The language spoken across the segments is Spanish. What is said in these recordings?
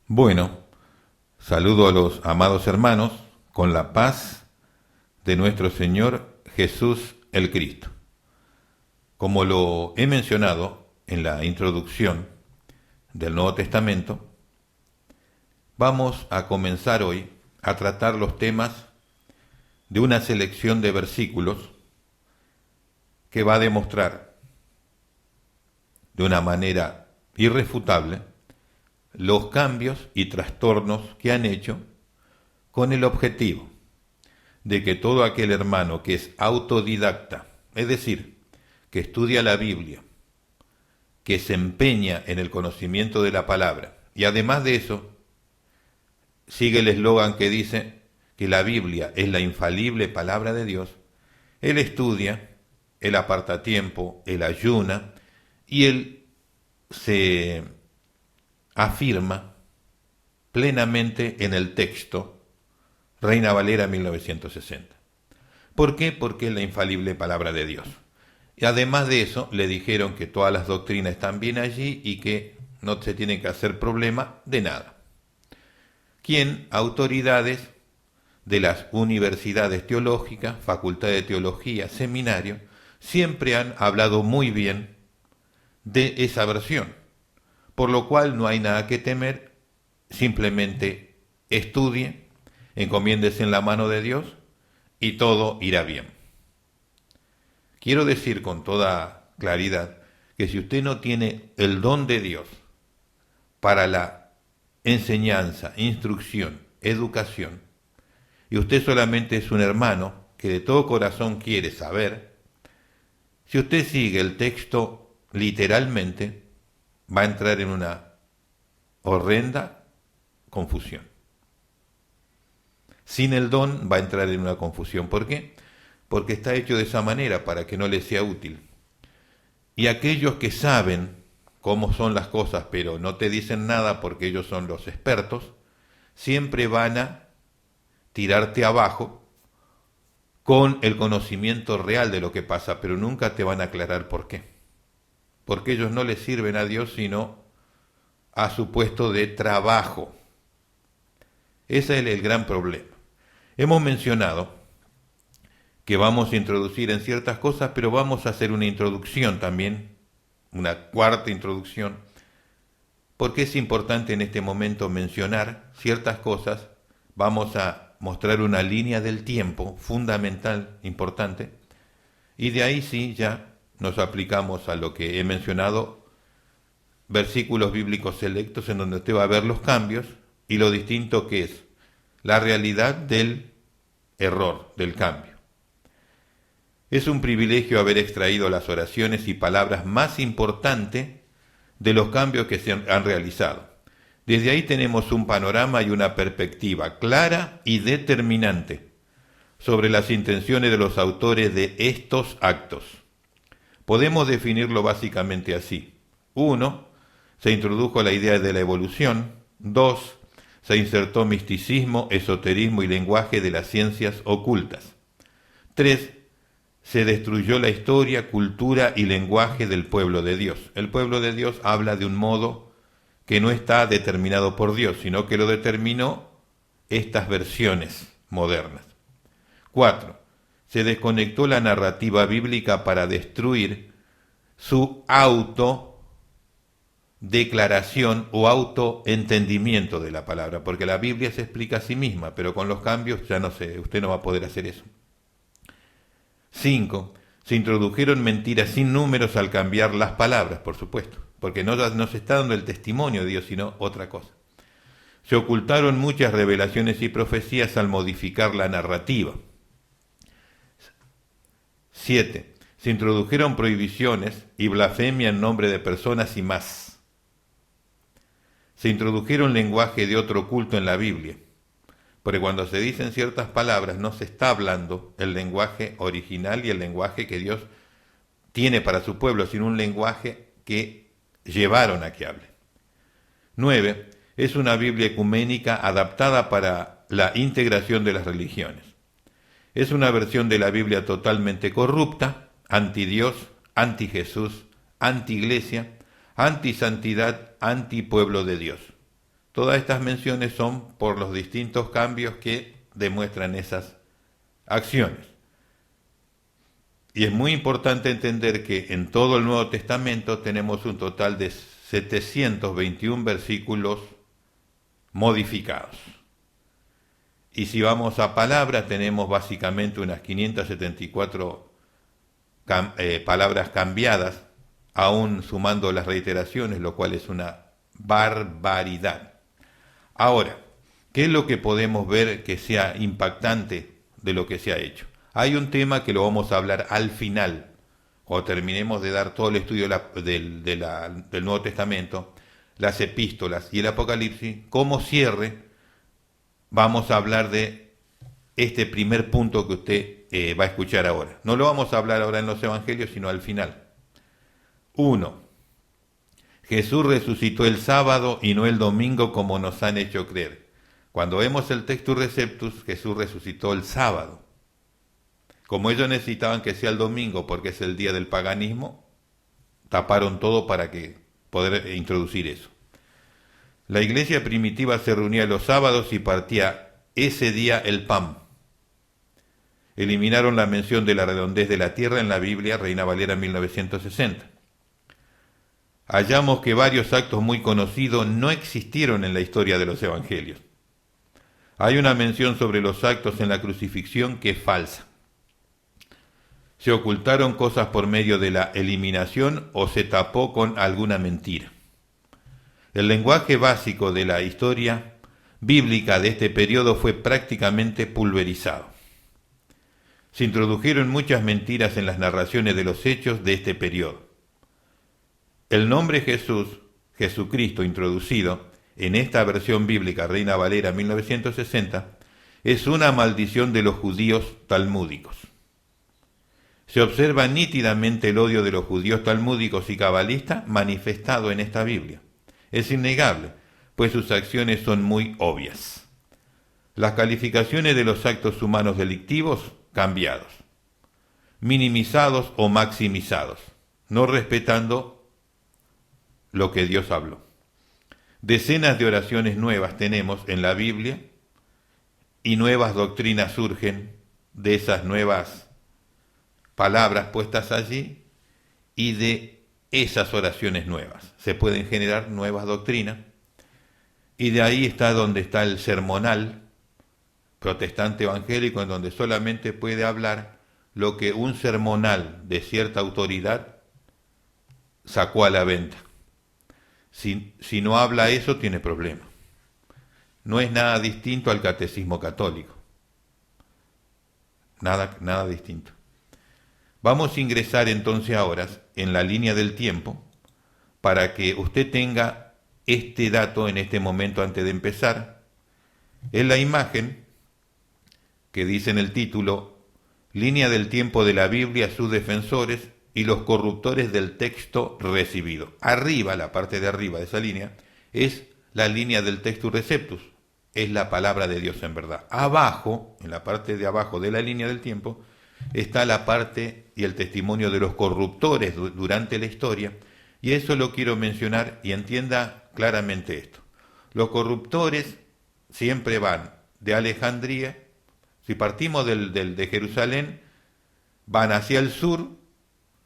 Bueno, saludo a los amados hermanos con la paz de nuestro Señor Jesús el Cristo. Como lo he mencionado en la introducción del Nuevo Testamento, vamos a comenzar hoy a tratar los temas de una selección de versículos que va a demostrar de una manera irrefutable los cambios y trastornos que han hecho con el objetivo de que todo aquel hermano que es autodidacta, es decir, que estudia la Biblia, que se empeña en el conocimiento de la palabra, y además de eso, sigue el eslogan que dice que la Biblia es la infalible palabra de Dios, él estudia, él aparta tiempo, él ayuna, y él se afirma plenamente en el texto Reina Valera 1960. ¿Por qué? Porque es la infalible palabra de Dios. Y además de eso, le dijeron que todas las doctrinas están bien allí y que no se tiene que hacer problema de nada. ¿Quién? Autoridades de las universidades teológicas, facultad de teología, seminario, siempre han hablado muy bien de esa versión. Por lo cual no hay nada que temer, simplemente estudie, encomiéndese en la mano de Dios y todo irá bien. Quiero decir con toda claridad que si usted no tiene el don de Dios para la enseñanza, instrucción, educación, y usted solamente es un hermano que de todo corazón quiere saber, si usted sigue el texto literalmente, va a entrar en una horrenda confusión. Sin el don va a entrar en una confusión. ¿Por qué? Porque está hecho de esa manera para que no le sea útil. Y aquellos que saben cómo son las cosas, pero no te dicen nada porque ellos son los expertos, siempre van a tirarte abajo con el conocimiento real de lo que pasa, pero nunca te van a aclarar por qué. Porque ellos no les sirven a Dios sino a su puesto de trabajo. Ese es el gran problema. Hemos mencionado que vamos a introducir en ciertas cosas, pero vamos a hacer una introducción también, una cuarta introducción, porque es importante en este momento mencionar ciertas cosas. Vamos a mostrar una línea del tiempo fundamental, importante, y de ahí sí ya nos aplicamos a lo que he mencionado, versículos bíblicos selectos en donde usted va a ver los cambios y lo distinto que es la realidad del error, del cambio. Es un privilegio haber extraído las oraciones y palabras más importantes de los cambios que se han realizado. Desde ahí tenemos un panorama y una perspectiva clara y determinante sobre las intenciones de los autores de estos actos. Podemos definirlo básicamente así. 1. Se introdujo la idea de la evolución. 2. Se insertó misticismo, esoterismo y lenguaje de las ciencias ocultas. 3. Se destruyó la historia, cultura y lenguaje del pueblo de Dios. El pueblo de Dios habla de un modo que no está determinado por Dios, sino que lo determinó estas versiones modernas. 4. Se desconectó la narrativa bíblica para destruir su autodeclaración o autoentendimiento de la palabra, porque la Biblia se explica a sí misma, pero con los cambios ya no sé, usted no va a poder hacer eso. 5. Se introdujeron mentiras sin números al cambiar las palabras, por supuesto, porque no se está dando el testimonio de Dios, sino otra cosa. Se ocultaron muchas revelaciones y profecías al modificar la narrativa. 7. Se introdujeron prohibiciones y blasfemia en nombre de personas y más. Se introdujeron lenguaje de otro culto en la Biblia, porque cuando se dicen ciertas palabras no se está hablando el lenguaje original y el lenguaje que Dios tiene para su pueblo, sino un lenguaje que llevaron a que hable. 9. Es una Biblia ecuménica adaptada para la integración de las religiones. Es una versión de la Biblia totalmente corrupta, anti-Dios, anti-Jesús, anti-Iglesia, anti-santidad, anti-pueblo de Dios. Todas estas menciones son por los distintos cambios que demuestran esas acciones. Y es muy importante entender que en todo el Nuevo Testamento tenemos un total de 721 versículos modificados. Y si vamos a palabras, tenemos básicamente unas 574 palabras cambiadas, aún sumando las reiteraciones, lo cual es una barbaridad. Ahora, ¿qué es lo que podemos ver que sea impactante de lo que se ha hecho? Hay un tema que lo vamos a hablar al final, cuando terminemos de dar todo el estudio del Nuevo Testamento, las epístolas y el Apocalipsis. Como cierre, vamos a hablar de este primer punto que usted va a escuchar ahora. No lo vamos a hablar ahora en los evangelios, sino al final. 1. Jesús resucitó el sábado y no el domingo como nos han hecho creer. Cuando vemos el Textus Receptus, Jesús resucitó el sábado. Como ellos necesitaban que sea el domingo porque es el día del paganismo, taparon todo para poder introducir eso. La iglesia primitiva se reunía los sábados y partía ese día el pan. Eliminaron la mención de la redondez de la tierra en la Biblia, Reina Valera 1960. Hallamos que varios actos muy conocidos no existieron en la historia de los evangelios. Hay una mención sobre los actos en la crucifixión que es falsa. Se ocultaron cosas por medio de la eliminación o se tapó con alguna mentira. El lenguaje básico de la historia bíblica de este periodo fue prácticamente pulverizado. Se introdujeron muchas mentiras en las narraciones de los hechos de este periodo. El nombre Jesús, Jesucristo introducido en esta versión bíblica Reina Valera 1960, es una maldición de los judíos talmúdicos. Se observa nítidamente el odio de los judíos talmúdicos y cabalistas manifestado en esta Biblia. Es innegable, pues sus acciones son muy obvias. Las calificaciones de los actos humanos delictivos cambiados, minimizados o maximizados, no respetando lo que Dios habló. Decenas de oraciones nuevas tenemos en la Biblia y nuevas doctrinas surgen de esas nuevas palabras puestas allí y de esas oraciones nuevas. Se pueden generar nuevas doctrinas y de ahí está donde está el sermonal protestante evangélico, en donde solamente puede hablar lo que un sermonal de cierta autoridad sacó a la venta. Si no habla eso, tiene problema. No es nada distinto al catecismo católico. Nada distinto. Vamos a ingresar entonces ahora en la línea del tiempo para que usted tenga este dato en este momento antes de empezar. Es la imagen que dice en el título, línea del tiempo de la Biblia, sus defensores y los corruptores del texto recibido. Arriba, la parte de arriba de esa línea, es la línea del Textus Receptus, es la palabra de Dios en verdad. Abajo, en la parte de abajo de la línea del tiempo, está la parte y el testimonio de los corruptores durante la historia, y eso lo quiero mencionar y entienda claramente esto. Los corruptores siempre van de Alejandría, si partimos de Jerusalén, van hacia el sur,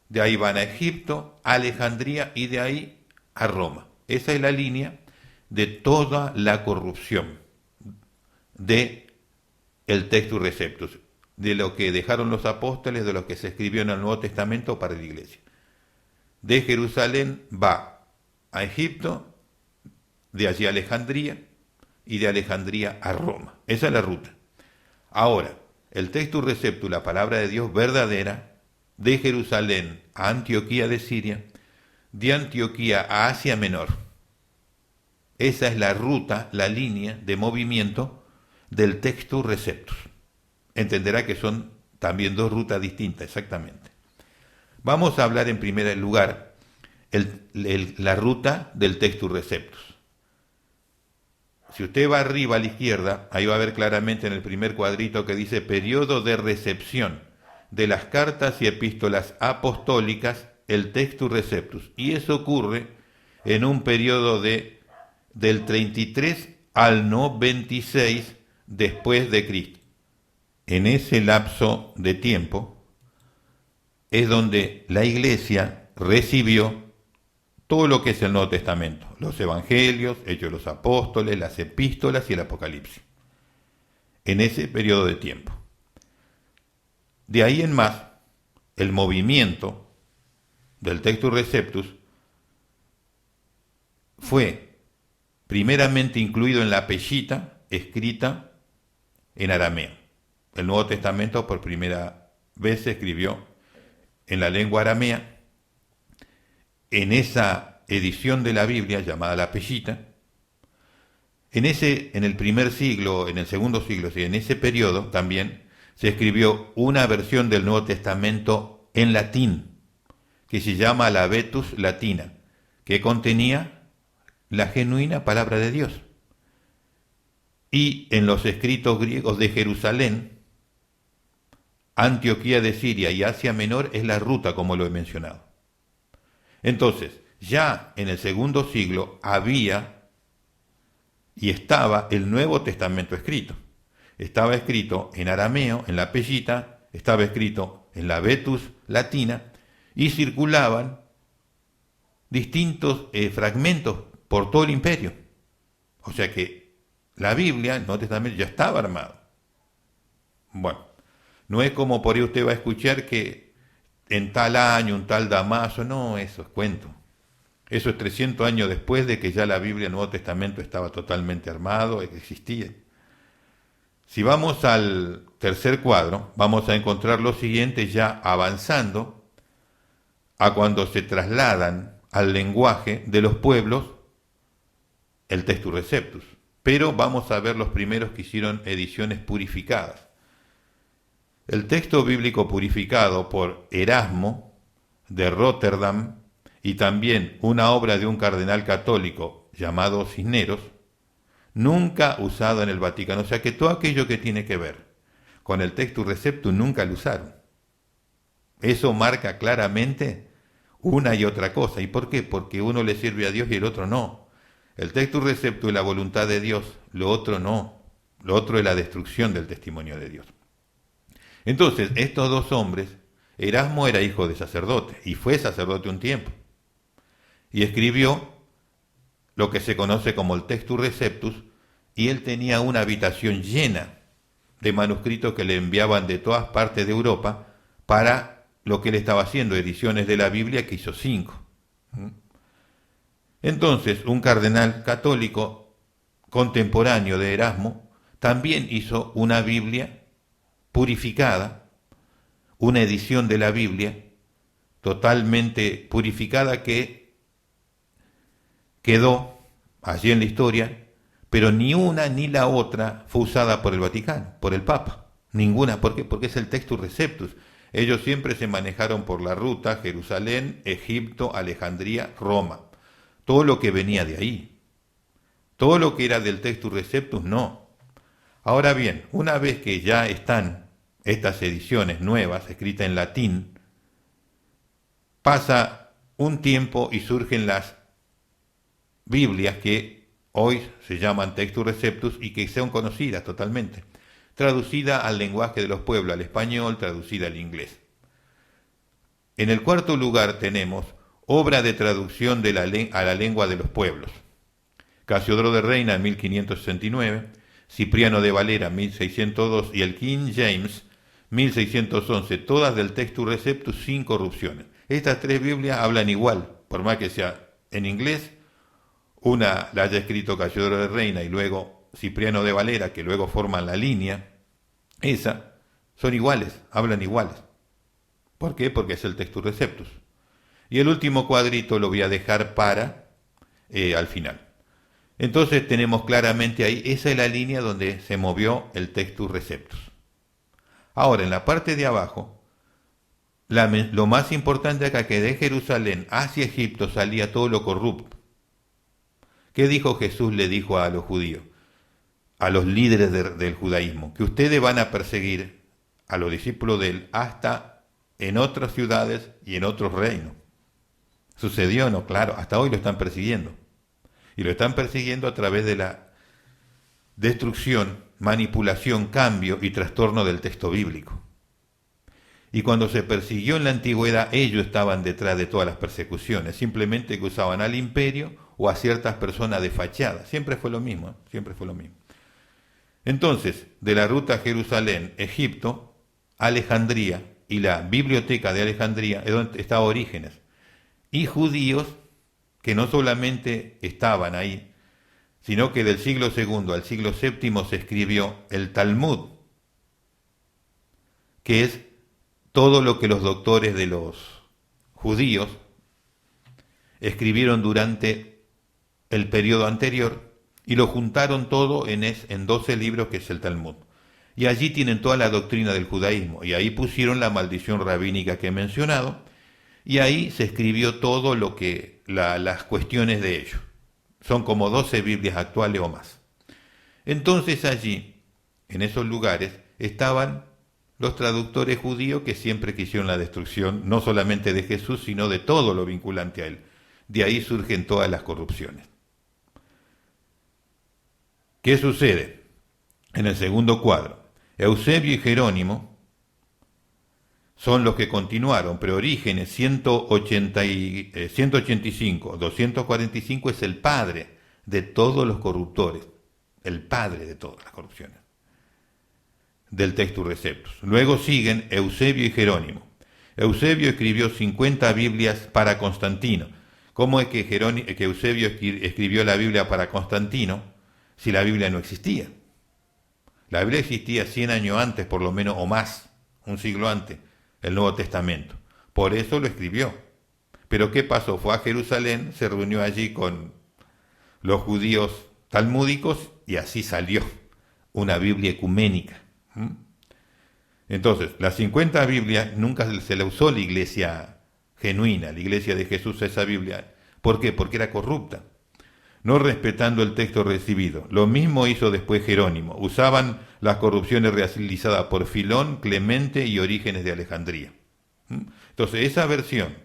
de ahí van a Egipto, a Alejandría y de ahí a Roma. Esa es la línea de toda la corrupción de el Textus Receptus, de lo que dejaron los apóstoles, de lo que se escribió en el Nuevo Testamento para la iglesia. De Jerusalén va a Egipto, de allí a Alejandría y de Alejandría a Roma. Esa es la ruta. Ahora, el Textus Receptus, la palabra de Dios verdadera, de Jerusalén a Antioquía de Siria, de Antioquía a Asia Menor. Esa es la ruta, la línea de movimiento del Textus Receptus. Entenderá que son también dos rutas distintas, exactamente. Vamos a hablar en primer lugar la ruta del Textus Receptus. Si usted va arriba a la izquierda, ahí va a ver claramente en el primer cuadrito que dice periodo de recepción de las cartas y epístolas apostólicas, el Textus Receptus. Y eso ocurre en un periodo de del 33 al 96 después de Cristo. En ese lapso de tiempo es donde la Iglesia recibió todo lo que es el Nuevo Testamento, los Evangelios, Hechos de los Apóstoles, las Epístolas y el Apocalipsis. En ese periodo de tiempo. De ahí en más, el movimiento del Textus Receptus fue primeramente incluido en la Peshita, escrita en arameo. El Nuevo Testamento por primera vez se escribió en la lengua aramea. En esa edición de la Biblia llamada la Peshita, en el primer siglo, en el segundo siglo, en ese periodo también se escribió una versión del Nuevo Testamento en latín, que se llama la Vetus Latina, que contenía la genuina palabra de Dios. Y en los escritos griegos de Jerusalén, Antioquía de Siria y Asia Menor es la ruta, como lo he mencionado. Entonces, ya en el segundo siglo había y estaba el Nuevo Testamento escrito. Estaba escrito en arameo, en la Peshita, estaba escrito en la Vetus Latina y circulaban distintos fragmentos por todo el imperio. O sea que la Biblia, el Nuevo Testamento, ya estaba armado. Bueno, no es como por ahí usted va a escuchar que en tal año, un tal Damaso, no, eso es cuento. Eso es 300 años después de que ya la Biblia, el Nuevo Testamento, estaba totalmente armado, existía. Si vamos al tercer cuadro, vamos a encontrar lo siguiente ya avanzando a cuando se trasladan al lenguaje de los pueblos el Textus Receptus. Pero vamos a ver los primeros que hicieron ediciones purificadas. El texto bíblico purificado por Erasmo de Rotterdam y también una obra de un cardenal católico llamado Cisneros, nunca usado en el Vaticano. O sea que todo aquello que tiene que ver con el Textus Receptus nunca lo usaron. Eso marca claramente una y otra cosa. ¿Y por qué? Porque uno le sirve a Dios y el otro no. El Textus Receptus es la voluntad de Dios, lo otro no. Lo otro es la destrucción del testimonio de Dios. Entonces, estos dos hombres, Erasmo era hijo de sacerdote y fue sacerdote un tiempo. Y escribió lo que se conoce como el Textus Receptus, y él tenía una habitación llena de manuscritos que le enviaban de todas partes de Europa para lo que él estaba haciendo, ediciones de la Biblia, que hizo 5. Entonces, un cardenal católico contemporáneo de Erasmo también hizo una Biblia purificada, una edición de la Biblia totalmente purificada que quedó allí en la historia, pero ni una ni la otra fue usada por el Vaticano, por el Papa. Ninguna. ¿Por qué? Porque es el Textus Receptus. Ellos siempre se manejaron por la ruta Jerusalén, Egipto, Alejandría, Roma. Todo lo que venía de ahí. Todo lo que era del Textus Receptus, no. Ahora bien, una vez que ya están estas ediciones nuevas, escritas en latín, pasa un tiempo y surgen las Biblias que hoy se llaman Textus Receptus y que son conocidas totalmente, traducida al lenguaje de los pueblos, al español, traducida al inglés. En el cuarto lugar tenemos obra de traducción a la lengua de los pueblos. Casiodoro de Reina en 1569, Cipriano de Valera 1602 y el King James 1611, todas del Textus Receptus sin corrupciones. Estas tres Biblias hablan igual, por más que sea en inglés. Una la haya escrito Casiodoro de Reina y luego Cipriano de Valera, que luego forman la línea. Esa son iguales, hablan iguales. ¿Por qué? Porque es el Textus Receptus. Y el último cuadrito lo voy a dejar para al final. Entonces tenemos claramente ahí, esa es la línea donde se movió el Textus Receptus. Ahora, en la parte de abajo, lo más importante acá, que de Jerusalén hacia Egipto salía todo lo corrupto. ¿Qué dijo Jesús? Le dijo a los judíos, a los líderes del judaísmo, que ustedes van a perseguir a los discípulos de él hasta en otras ciudades y en otros reinos. ¿Sucedió o no? Claro, hasta hoy lo están persiguiendo. Y lo están persiguiendo a través de la destrucción, manipulación, cambio y trastorno del texto bíblico. Y cuando se persiguió en la antigüedad, ellos estaban detrás de todas las persecuciones, simplemente que usaban al imperio o a ciertas personas de fachada. Siempre fue lo mismo, siempre fue lo mismo. Entonces, de la ruta Jerusalén, Egipto, Alejandría y la biblioteca de Alejandría es donde estaba Orígenes. Y judíos que no solamente estaban ahí, sino que del siglo II al siglo VII se escribió el Talmud, que es todo lo que los doctores de los judíos escribieron durante el periodo anterior y lo juntaron todo en 12 libros que es el Talmud. Y allí tienen toda la doctrina del judaísmo y ahí pusieron la maldición rabínica que he mencionado y ahí se escribió todo lo que las cuestiones de ellos. Son como 12 Biblias actuales o más. Entonces allí, en esos lugares, estaban los traductores judíos que siempre quisieron la destrucción, no solamente de Jesús, sino de todo lo vinculante a él. De ahí surgen todas las corrupciones. ¿Qué sucede? En el segundo cuadro, Eusebio y Jerónimo son los que continuaron, pero Orígenes 185, 245 es el padre de todos los corruptores, el padre de todas las corrupciones del Textus Receptus. Luego siguen Eusebio y Jerónimo. Eusebio escribió 50 Biblias para Constantino. ¿Cómo es que Eusebio escribió la Biblia para Constantino si la Biblia no existía? La Biblia existía 100 años antes, por lo menos, o más, un siglo antes, el Nuevo Testamento. Por eso lo escribió. Pero ¿qué pasó? Fue a Jerusalén, se reunió allí con los judíos talmúdicos y así salió una Biblia ecuménica. Entonces, las 50 Biblias nunca se la usó la iglesia genuina, la iglesia de Jesús, esa Biblia. ¿Por qué? Porque era corrupta, no respetando el texto recibido. Lo mismo hizo después Jerónimo. Usaban las corrupciones realizadas por Filón, Clemente y Orígenes de Alejandría. Entonces, esa versión,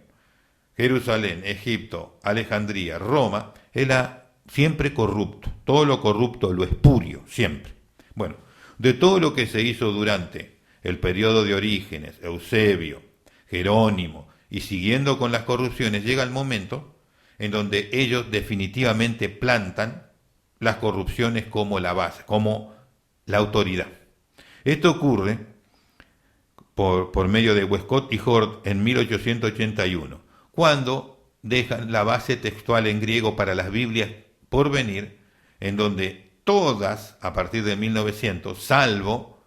Jerusalén, Egipto, Alejandría, Roma, era siempre corrupto. Todo lo corrupto, lo espurio, siempre. Bueno, de todo lo que se hizo durante el periodo de Orígenes, Eusebio, Jerónimo, y siguiendo con las corrupciones, llega el momento en donde ellos definitivamente plantan las corrupciones como la base, como la autoridad. Esto ocurre por medio de Westcott y Hort en 1881, cuando dejan la base textual en griego para las Biblias por venir, en donde todas, a partir de 1900, salvo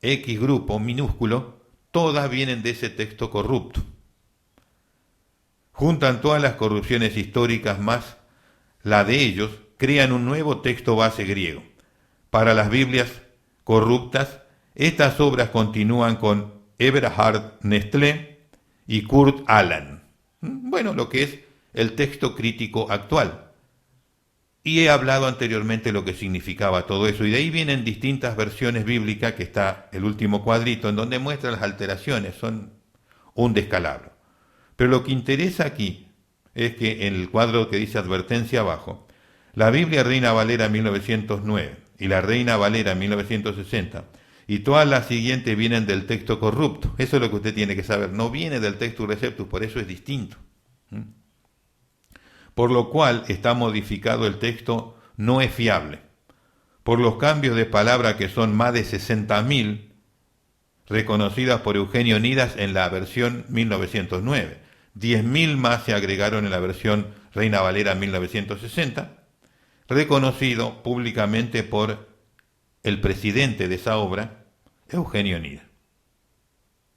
X grupo minúsculo, todas vienen de ese texto corrupto. Juntan todas las corrupciones históricas más la de ellos, crean un nuevo texto base griego. Para las Biblias corruptas, estas obras continúan con Eberhard Nestlé y Kurt Aland. Bueno, lo que es el texto crítico actual. Y he hablado anteriormente lo que significaba todo eso. Y de ahí vienen distintas versiones bíblicas, que está el último cuadrito, en donde muestra las alteraciones. Son un descalabro. Pero lo que interesa aquí es que en el cuadro que dice advertencia abajo, la Biblia Reina Valera 1909 y la Reina Valera 1960 y todas las siguientes vienen del texto corrupto. Eso es lo que usted tiene que saber. No viene del Textus Receptus, por eso es distinto. Por lo cual está modificado el texto, no es fiable. Por los cambios de palabra que son más de 60.000 reconocidas por Eugenio Nidas en la versión 1909. 10.000 más se agregaron en la versión Reina Valera 1960, reconocido públicamente por el presidente de esa obra, Eugenio Nidas.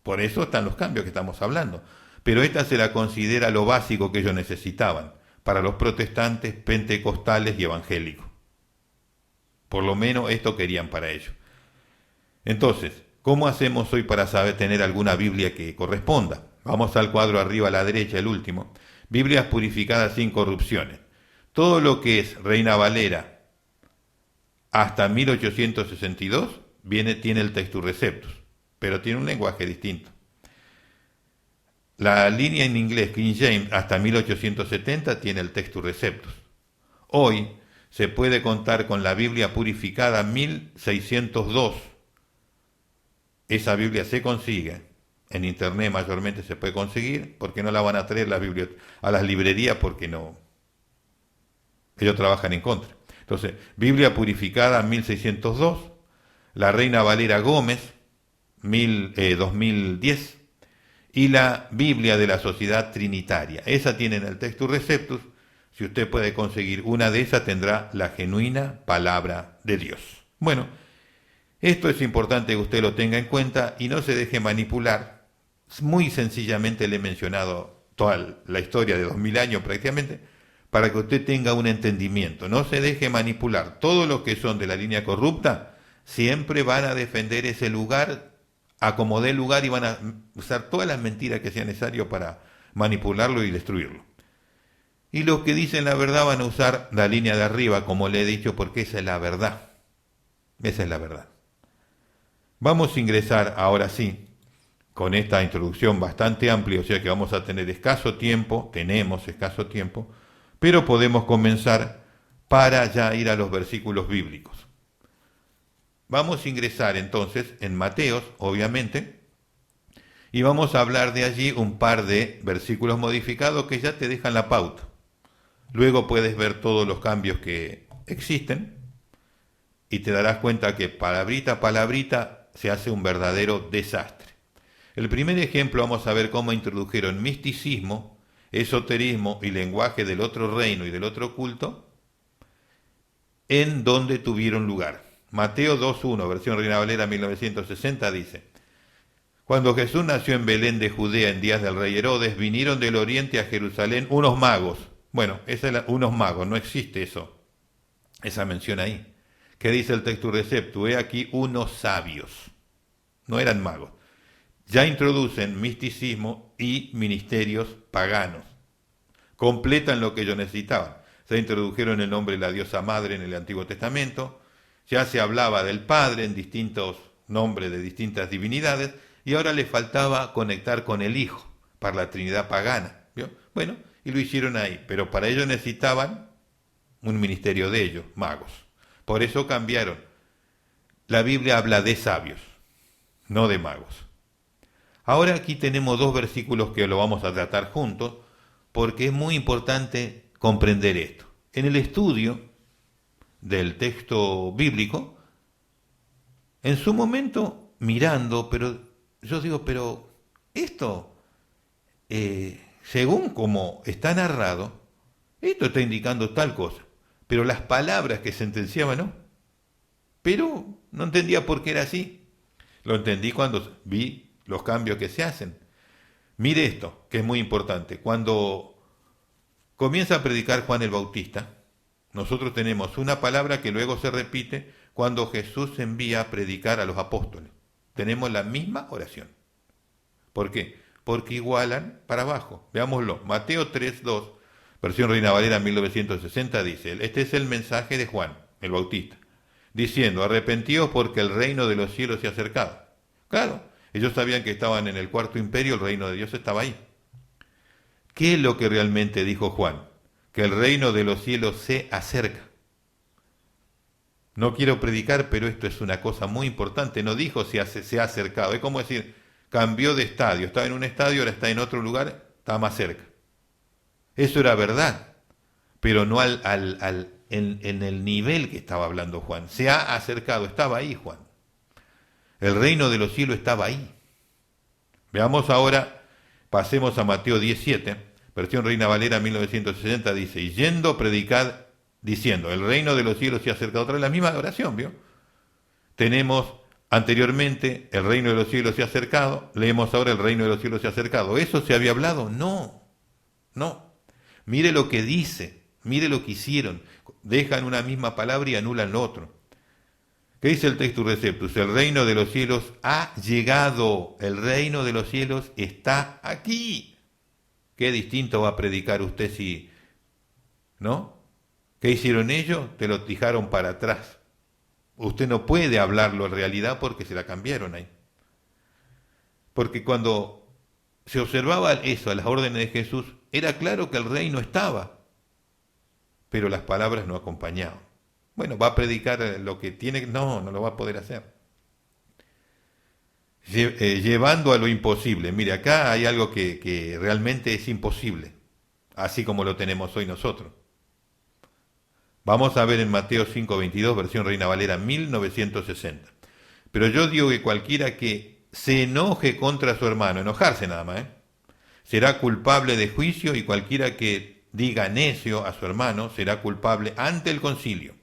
Por eso están los cambios que estamos hablando. Pero esta se la considera lo básico que ellos necesitaban para los protestantes, pentecostales y evangélicos. Por lo menos esto querían para ellos. Entonces, ¿cómo hacemos hoy para saber tener alguna Biblia que corresponda? Vamos al cuadro arriba a la derecha, el último. Biblias purificadas sin corrupciones. Todo lo que es Reina Valera hasta 1862 tiene el Textus Receptus, pero tiene un lenguaje distinto. La línea en inglés King James hasta 1870 tiene el Textus Receptus. Hoy se puede contar con la Biblia purificada 1602. Esa Biblia se consigue, en internet mayormente se puede conseguir, porque no la van a traer a las librerías porque no, ellos trabajan en contra. Entonces, Biblia purificada 1602, la Reina Valera Gómez 2010 y la Biblia de la Sociedad Trinitaria. Esa tiene en el Textus Receptus. Si usted puede conseguir una de esas, tendrá la genuina palabra de Dios. Bueno, esto es importante que usted lo tenga en cuenta y no se deje manipular. Muy sencillamente le he mencionado toda la historia de 2000 años prácticamente, para que usted tenga un entendimiento. No se deje manipular. Todos los que son de la línea corrupta siempre van a defender ese lugar, a como dé lugar, y van a usar todas las mentiras que sea necesario para manipularlo y destruirlo. Y los que dicen la verdad van a usar la línea de arriba, como le he dicho, porque esa es la verdad. Esa es la verdad. Vamos a ingresar ahora sí, con esta introducción bastante amplia, o sea que vamos a tener escaso tiempo, tenemos escaso tiempo, pero podemos comenzar para ya ir a los versículos bíblicos. Vamos a ingresar entonces en Mateos, obviamente, y vamos a hablar de allí un par de versículos modificados que ya te dejan la pauta. Luego puedes ver todos los cambios que existen y te darás cuenta que palabrita a palabrita se hace un verdadero desastre. El primer ejemplo vamos a ver cómo introdujeron misticismo, esoterismo y lenguaje del otro reino y del otro culto en donde tuvieron lugar. Mateo 2.1, versión Reina Valera 1960 dice: Cuando Jesús nació en Belén de Judea en días del rey Herodes, vinieron del oriente a Jerusalén unos magos. Bueno, unos magos, no existe eso, esa mención ahí. ¿Qué dice el Textus Receptus? He aquí unos sabios. No eran magos. Ya introducen misticismo y ministerios paganos. Completan lo que ellos necesitaban. Se introdujeron el nombre de la diosa madre en el Antiguo Testamento. Ya se hablaba del Padre en distintos nombres de distintas divinidades. Y ahora les faltaba conectar con el Hijo para la Trinidad pagana. ¿Vio? Bueno, y lo hicieron ahí. Pero para ello necesitaban un ministerio de ellos, magos. Por eso cambiaron. La Biblia habla de sabios, no de magos. Ahora aquí tenemos dos versículos que lo vamos a tratar juntos, porque es muy importante comprender esto. En el estudio del texto bíblico, en su momento mirando, pero yo digo, pero esto, según como está narrado, esto está indicando tal cosa, pero las palabras que sentenciaban, ¿no? Pero no entendía por qué era así. Lo entendí cuando vi los cambios que se hacen. Mire esto, que es muy importante. Cuando comienza a predicar Juan el Bautista, nosotros tenemos una palabra que luego se repite cuando Jesús envía a predicar a los apóstoles. Tenemos la misma oración. ¿Por qué? Porque igualan para abajo. Veámoslo. Mateo 3.2, versión Reina Valera 1960 dice: Este es el mensaje de Juan el Bautista, diciendo: arrepentíos porque el reino de los cielos se ha acercado. Claro, ellos sabían que estaban en el cuarto imperio, el reino de Dios estaba ahí. ¿Qué es lo que realmente dijo Juan? Que el reino de los cielos se acerca. No quiero predicar, pero esto es una cosa muy importante. No dijo se ha acercado. Es como decir, cambió de estadio. Estaba en un estadio, ahora está en otro lugar, está más cerca. Eso era verdad, pero no en el nivel que estaba hablando Juan. Se ha acercado, estaba ahí Juan. El reino de los cielos estaba ahí. Veamos ahora, pasemos a Mateo 17, versión Reina Valera 1960, dice: y yendo predicad, diciendo, el reino de los cielos se ha acercado. Otra vez la misma oración, ¿vio? Tenemos anteriormente, el reino de los cielos se ha acercado, leemos ahora, el reino de los cielos se ha acercado. ¿Eso se había hablado? No, no. Mire lo que dice, mire lo que hicieron. Dejan una misma palabra y anulan lo otro. ¿Qué dice el Textus Receptus? El reino de los cielos ha llegado. El reino de los cielos está aquí. ¿Qué distinto va a predicar usted si... ¿no? ¿Qué hicieron ellos? Te lo tijaron para atrás. Usted no puede hablarlo en realidad porque se la cambiaron ahí. Porque cuando se observaba eso a las órdenes de Jesús, era claro que el reino estaba. pero las palabras no acompañaban. Bueno, va a predicar lo que tiene, no lo va a poder hacer. Llevando a lo imposible. Mire, acá hay algo que realmente es imposible, así como lo tenemos hoy nosotros. Vamos a ver en Mateo 5:22, versión Reina Valera 1960. Pero yo digo que cualquiera que se enoje contra su hermano, enojarse nada más, será culpable de juicio, y cualquiera que diga necio a su hermano será culpable ante el concilio.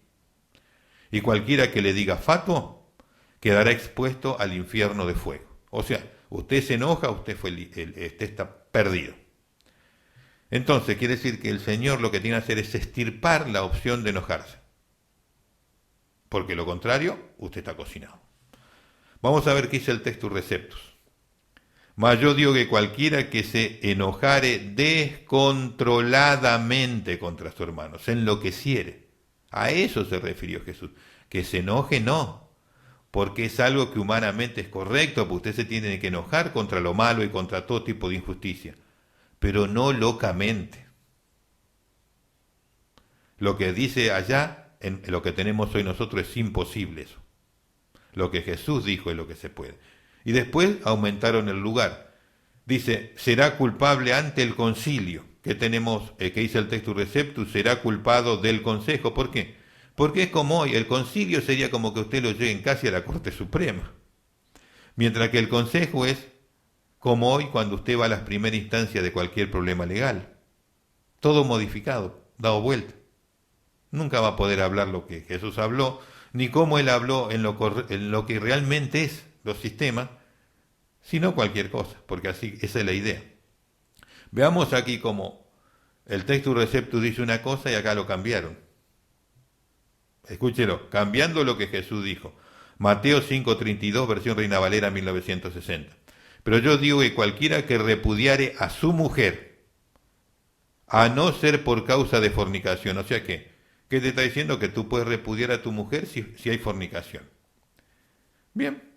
Y cualquiera que le diga fatuo quedará expuesto al infierno de fuego. O sea, usted se enoja, usted está perdido. Entonces, quiere decir que el Señor lo que tiene que hacer es extirpar la opción de enojarse. Porque lo contrario, usted está cocinado. Vamos a ver qué dice el Textus Receptus. Mas yo digo que cualquiera que se enojare descontroladamente contra su hermano, se enloqueciere. A eso se refirió Jesús. Que se enoje no, porque es algo que humanamente es correcto, porque usted se tiene que enojar contra lo malo y contra todo tipo de injusticia, pero no locamente. Lo que dice allá, en lo que tenemos hoy nosotros, es imposible eso. Lo que Jesús dijo es lo que se puede. Y después aumentaron el lugar. Dice, será culpable ante el concilio, que tenemos, que dice el Textus Receptus, será culpado del consejo. ¿Por qué? Porque es como hoy, el concilio sería como que usted lo lleguen casi a la Corte Suprema. Mientras que el consejo es como hoy cuando usted va a las primeras instancias de cualquier problema legal. Todo modificado, dado vuelta. Nunca va a poder hablar lo que Jesús habló, ni cómo él habló en lo que realmente es los sistemas, sino cualquier cosa, porque así esa es la idea. Veamos aquí cómo el Textus Receptus dice una cosa y acá lo cambiaron. Escúchelo, cambiando lo que Jesús dijo. Mateo 5:32, versión Reina Valera 1960. Pero yo digo que cualquiera que repudiare a su mujer, a no ser por causa de fornicación, o sea que, ¿qué te está diciendo? Que tú puedes repudiar a tu mujer si hay fornicación. Bien.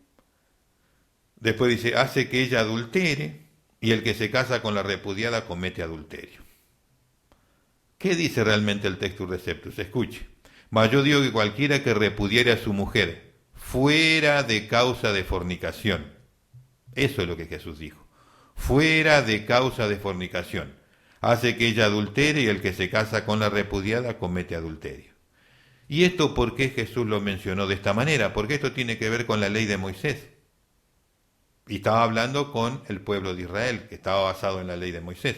Después dice, hace que ella adultere, y el que se casa con la repudiada comete adulterio. ¿Qué dice realmente el Textus Receptus? Escuche. Mas yo digo que cualquiera que repudiare a su mujer fuera de causa de fornicación, eso es lo que Jesús dijo, fuera de causa de fornicación, hace que ella adultere, y el que se casa con la repudiada comete adulterio. ¿Y esto por qué Jesús lo mencionó de esta manera? Porque esto tiene que ver con la ley de Moisés. Y estaba hablando con el pueblo de Israel, que estaba basado en la ley de Moisés.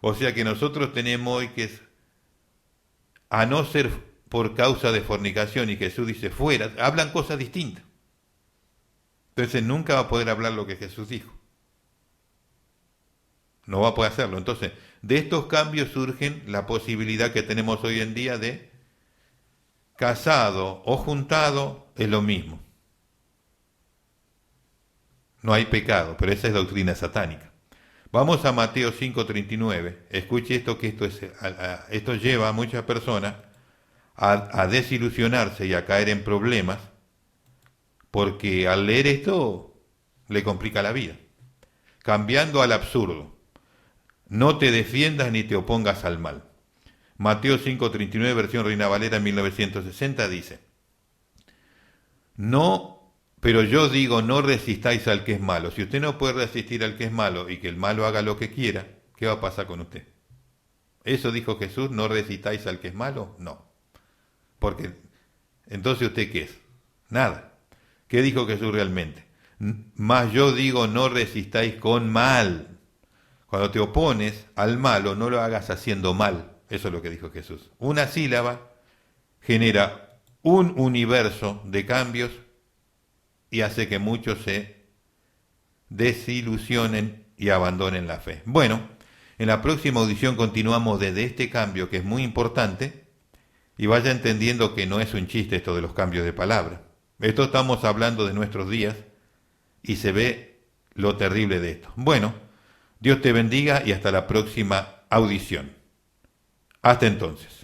O sea que nosotros tenemos hoy que es, a no ser por causa de fornicación, y Jesús dice fuera, hablan cosas distintas. Entonces nunca va a poder hablar lo que Jesús dijo. No va a poder hacerlo. Entonces, de estos cambios surgen la posibilidad que tenemos hoy en día de casado o juntado es lo mismo. No hay pecado, pero esa es doctrina satánica. Vamos a Mateo 5:39. Escuche esto, que esto lleva a muchas personas a desilusionarse y a caer en problemas, porque al leer esto le complica la vida. Cambiando al absurdo. No te defiendas ni te opongas al mal. Mateo 5:39, versión Reina Valera 1960 dice, no, pero yo digo, no resistáis al que es malo. Si usted no puede resistir al que es malo y que el malo haga lo que quiera, ¿qué va a pasar con usted? ¿Eso dijo Jesús, no resistáis al que es malo? No. Porque, entonces ¿usted qué es? Nada. ¿Qué dijo Jesús realmente? Mas yo digo, no resistáis con mal. Cuando te opones al malo, no lo hagas haciendo mal. Eso es lo que dijo Jesús. Una sílaba genera un universo de cambios y hace que muchos se desilusionen y abandonen la fe. Bueno, en la próxima audición continuamos desde este cambio, que es muy importante, y vaya entendiendo que no es un chiste esto de los cambios de palabra. Esto estamos hablando de nuestros días y se ve lo terrible de esto. Bueno, Dios te bendiga y hasta la próxima audición. Hasta entonces.